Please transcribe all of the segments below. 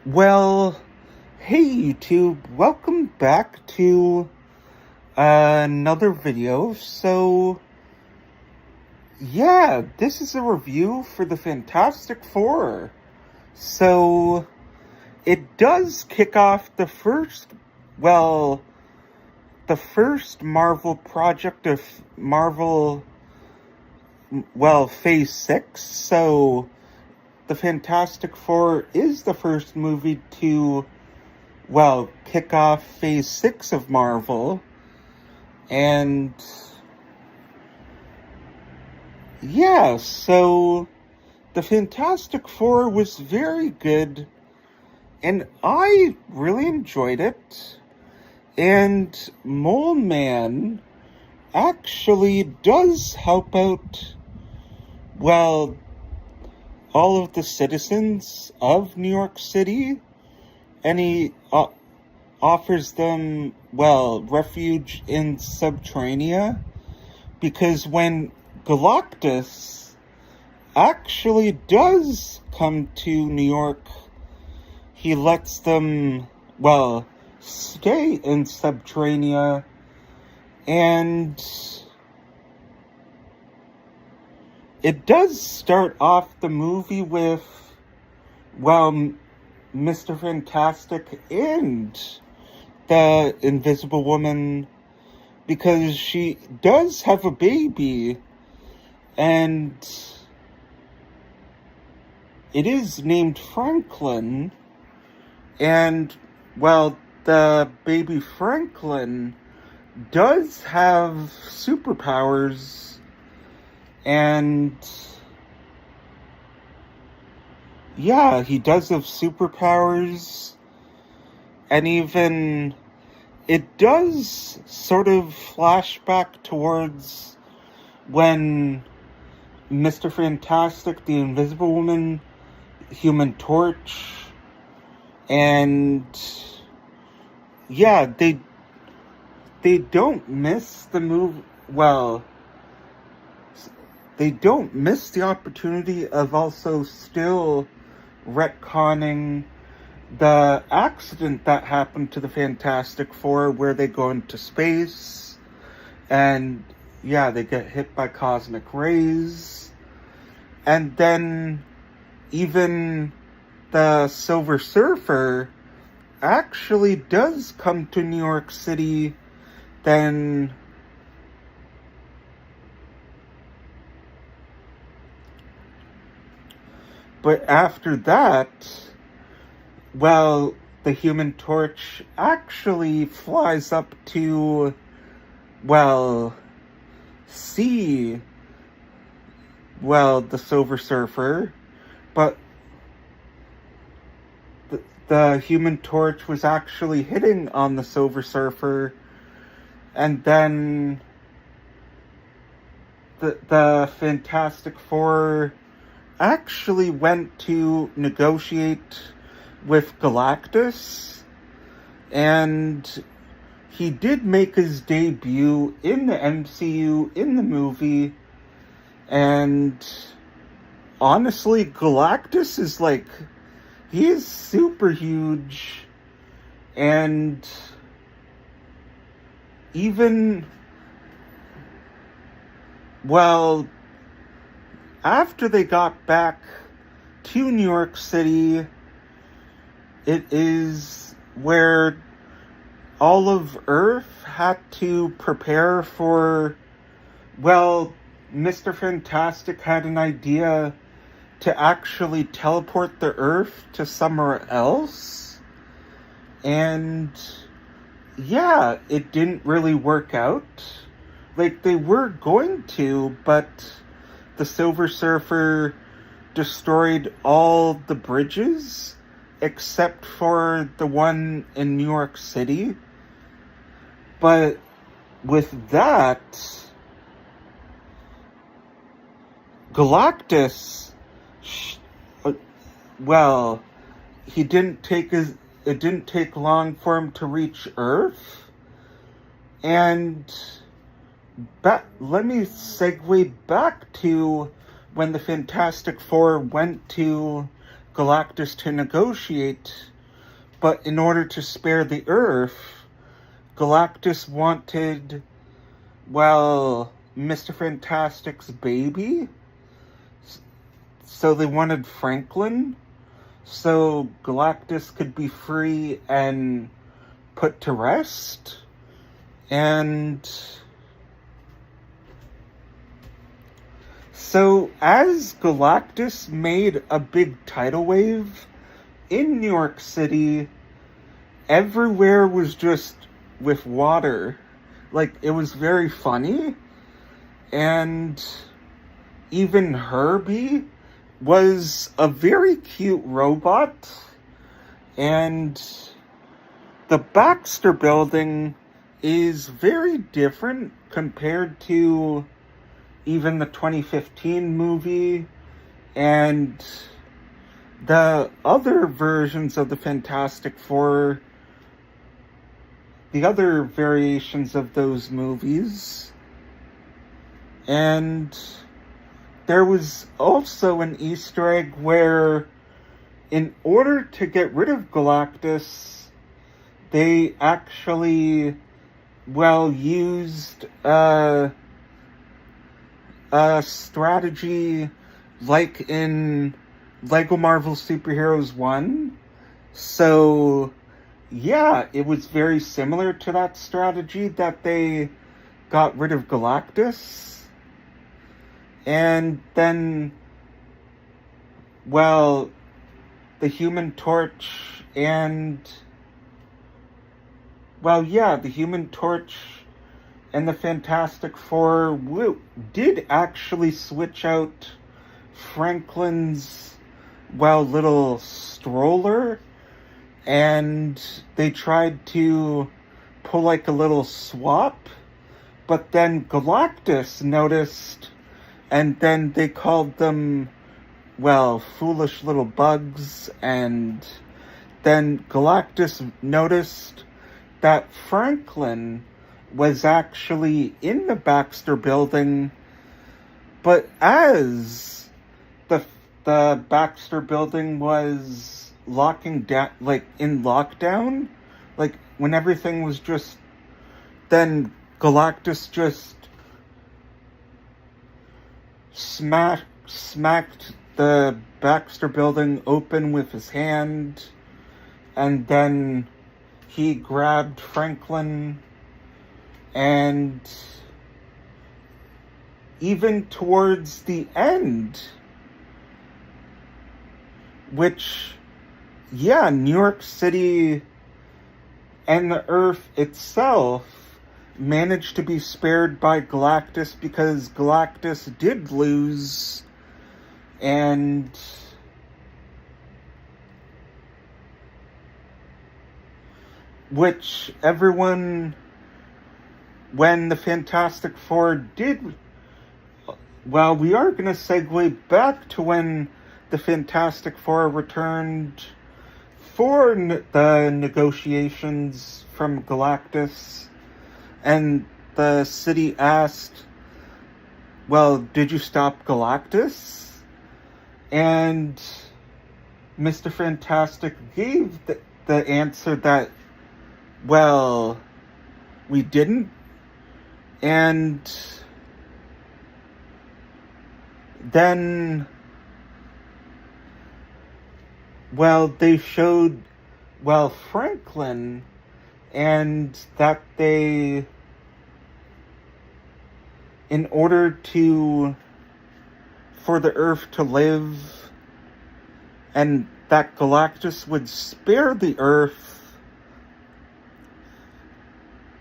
Well, hey YouTube, welcome back to another video. Yeah, this is a review for the Fantastic Four. So, it does kick off the first Marvel project of Marvel, Phase 6, so the Fantastic Four is the first movie to, kick off Phase 6 of Marvel. And yeah, so the Fantastic Four was very good, and I really enjoyed it. And Mole Man actually does help out, all of the citizens of New York City, and he offers them, refuge in Subterranea, because when Galactus actually does come to New York, he lets them, stay in Subterranea, and it does start off the movie with, Mr. Fantastic and the Invisible Woman, because she does have a baby, and it is named Franklin, and, the baby Franklin does have superpowers, and yeah, he does have superpowers, and even it does sort of flash back towards when Mr. Fantastic, the Invisible Woman, Human Torch, and yeah, they don't miss the move. They don't miss the opportunity of also still retconning the accident that happened to the Fantastic Four, where they go into space, and yeah, they get hit by cosmic rays, and then even the Silver Surfer actually does come to New York City, then but after that, the Human Torch actually flies up to, see, the Silver Surfer, but the Human Torch was actually hitting on the Silver Surfer, and then the Fantastic Four actually went to negotiate with Galactus, and he did make his debut in the MCU in the movie, and honestly, Galactus is he is super huge, and even, after they got back to New York City, it is where all of Earth had to prepare for, Mr. Fantastic had an idea to actually teleport the Earth to somewhere else, and yeah, it didn't really work out. They were going to, but the Silver Surfer destroyed all the bridges except for the one in New York City. But with that, Galactus, it didn't take long for him to reach Earth, and let me segue back to when the Fantastic Four went to Galactus to negotiate But in order to spare the Earth, Galactus wanted, well, Mr. Fantastic's baby. So they wanted Franklin, so Galactus could be free and put to rest. And so as Galactus made a big tidal wave in New York City, everywhere was just with water. Like, it was very funny. And even Herbie was a very cute robot. And the Baxter Building is very different compared to even the 2015 movie and the other versions of the Fantastic Four, the other variations of those movies. And there was also an Easter egg where, in order to get rid of Galactus, they actually, well, used a strategy like in Lego Marvel Superheroes 1. So, yeah, it was very similar to that strategy that they got rid of Galactus. And then, well, the Human Torch and, well, yeah, the Human Torch and the Fantastic Four did actually switch out Franklin's, well, little stroller, and they tried to pull like a little swap, but then Galactus noticed, and then they called them, well, foolish little bugs, and then Galactus noticed that Franklin was actually in the Baxter Building, but as the Baxter Building was locking down, like in lockdown, like when everything was just, then Galactus just smacked the Baxter Building open with his hand, and then he grabbed Franklin. And even towards the end, which, yeah, New York City and the Earth itself managed to be spared by Galactus because Galactus did lose, and which everyone, when the Fantastic Four did, well, we are going to segue back to when the Fantastic Four returned for the negotiations from Galactus, and the city asked, well, did you stop Galactus? And Mr. Fantastic gave the answer that, well, we didn't. And then, well, they showed, well, Franklin, and that they, in order for the Earth to live, and that Galactus would spare the Earth,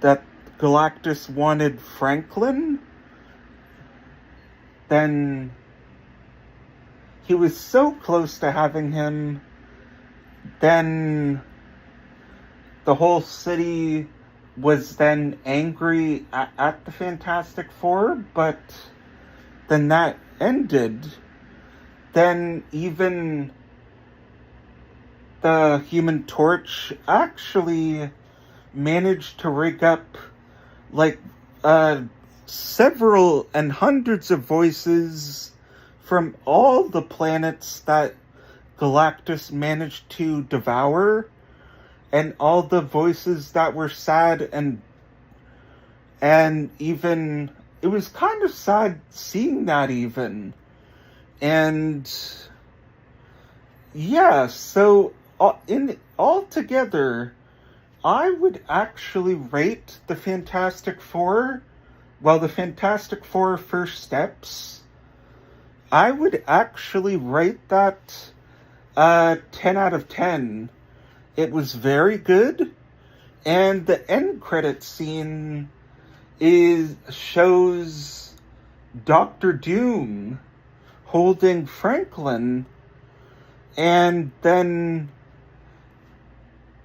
that Galactus wanted Franklin, then he was so close to having him, then the whole city was then angry at the Fantastic Four, but then that ended. Then even the Human Torch actually managed to rig up like several and hundreds of voices from all the planets that Galactus managed to devour, and all the voices that were sad, and even it was kind of sad seeing that even. And yeah, so in altogether, I would actually rate the Fantastic Four, well, the Fantastic Four First Steps, I would actually rate that 10 out of 10. It was very good, and the end credit scene shows Doctor Doom holding Franklin, and then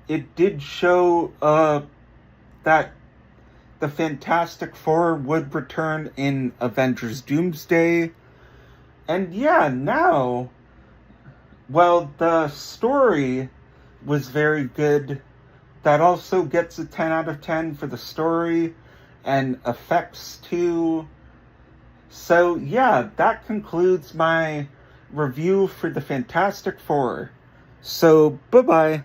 it did show that the Fantastic Four would return in Avengers Doomsday. And yeah, now, well, the story was very good. That also gets a 10 out of 10 for the story, and effects too. So yeah, that concludes my review for the Fantastic Four. So, bye-bye.